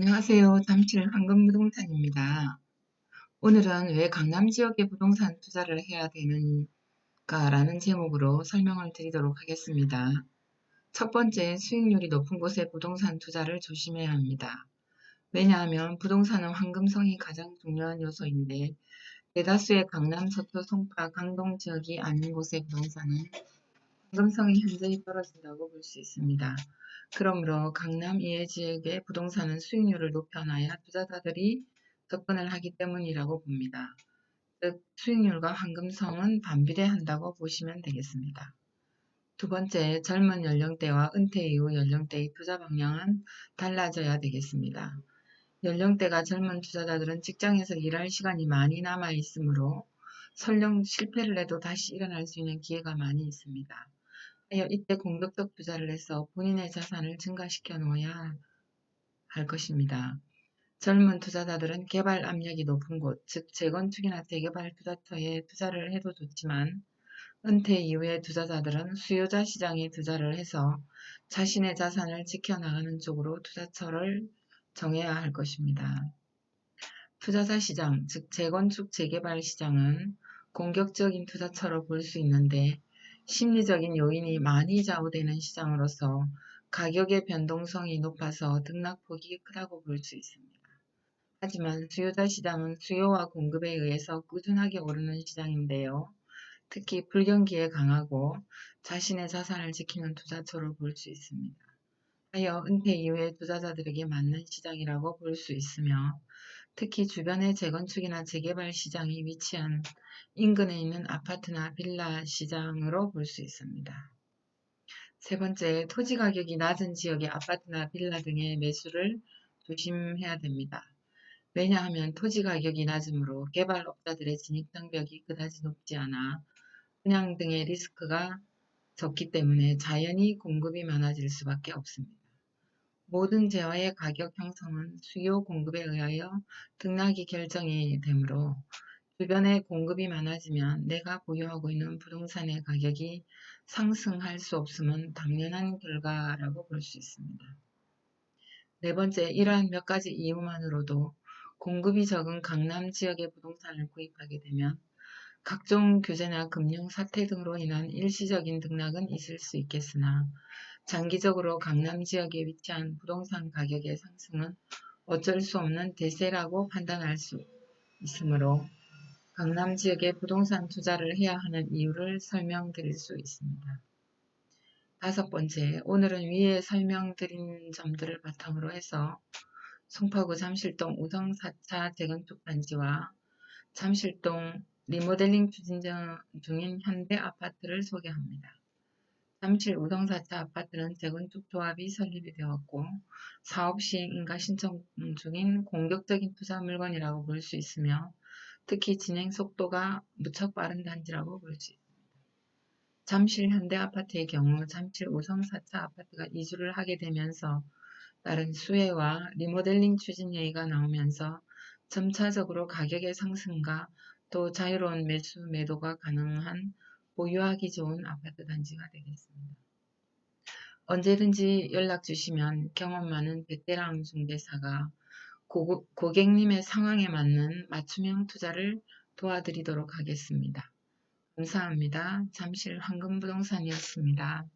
안녕하세요. 잠실 황금부동산입니다. 오늘은 왜 강남 지역에 부동산 투자를 해야 되는가라는 제목으로 설명을 드리도록 하겠습니다. 첫 번째, 수익률이 높은 곳에 부동산 투자를 조심해야 합니다. 왜냐하면 부동산은 황금성이 가장 중요한 요소인데 대다수의 강남, 서초, 송파, 강동 지역이 아닌 곳의 부동산은 황금성이 현저히 떨어진다고 볼 수 있습니다. 그러므로 강남 이외 지역의 부동산은 수익률을 높여놔야 투자자들이 접근을 하기 때문이라고 봅니다. 즉, 수익률과 황금성은 반비례한다고 보시면 되겠습니다. 두 번째, 젊은 연령대와 은퇴 이후 연령대의 투자 방향은 달라져야 되겠습니다. 연령대가 젊은 투자자들은 직장에서 일할 시간이 많이 남아 있으므로 설령 실패를 해도 다시 일어날 수 있는 기회가 많이 있습니다. 이때 공격적 투자를 해서 본인의 자산을 증가시켜 놓아야 할 것입니다. 젊은 투자자들은 개발 압력이 높은 곳, 즉 재건축이나 재개발 투자처에 투자를 해도 좋지만 은퇴 이후의 투자자들은 수요자 시장에 투자를 해서 자신의 자산을 지켜나가는 쪽으로 투자처를 정해야 할 것입니다. 투자자 시장, 즉 재건축 재개발 시장은 공격적인 투자처로 볼 수 있는데 심리적인 요인이 많이 좌우되는 시장으로서 가격의 변동성이 높아서 등락폭이 크다고 볼 수 있습니다. 하지만 수요자 시장은 수요와 공급에 의해서 꾸준하게 오르는 시장인데요. 특히 불경기에 강하고 자신의 자산을 지키는 투자처로 볼 수 있습니다. 하여 은퇴 이후의 투자자들에게 맞는 시장이라고 볼 수 있으며 특히 주변의 재건축이나 재개발 시장이 위치한 인근에 있는 아파트나 빌라 시장으로 볼 수 있습니다. 세 번째, 토지 가격이 낮은 지역의 아파트나 빌라 등의 매수를 조심해야 됩니다. 왜냐하면 토지 가격이 낮으므로 개발업자들의 진입 장벽이 그다지 높지 않아 분양 등의 리스크가 적기 때문에 자연히 공급이 많아질 수밖에 없습니다. 모든 재화의 가격 형성은 수요 공급에 의하여 등락이 결정이 되므로 주변에 공급이 많아지면 내가 보유하고 있는 부동산의 가격이 상승할 수 없음은 당연한 결과라고 볼 수 있습니다. 네 번째, 이러한 몇 가지 이유만으로도 공급이 적은 강남 지역의 부동산을 구입하게 되면 각종 규제나 금융 사태 등으로 인한 일시적인 등락은 있을 수 있겠으나 장기적으로 강남 지역에 위치한 부동산 가격의 상승은 어쩔 수 없는 대세라고 판단할 수 있으므로 강남 지역에 부동산 투자를 해야 하는 이유를 설명드릴 수 있습니다. 다섯 번째, 오늘은 위에 설명드린 점들을 바탕으로 해서 송파구 잠실동 우성 4차 재건축 단지와 잠실동 리모델링 추진 중인 현대 아파트를 소개합니다. 잠실 우성 4차 아파트는 재건축 조합이 설립이 되었고 사업 시행 인가 신청 중인 공격적인 투자 물건이라고 볼 수 있으며 특히 진행 속도가 무척 빠른 단지라고 볼 수 있습니다. 잠실 현대아파트의 경우 잠실 우성 4차 아파트가 이주를 하게 되면서 따른 수혜와 리모델링 추진 얘기가 나오면서 점차적으로 가격의 상승과 또 자유로운 매수 매도가 가능한 보유하기 좋은 아파트 단지가 되겠습니다. 언제든지 연락 주시면 경험 많은 베테랑 중개사가 고객님의 상황에 맞는 맞춤형 투자를 도와드리도록 하겠습니다. 감사합니다. 잠실 황금부동산이었습니다.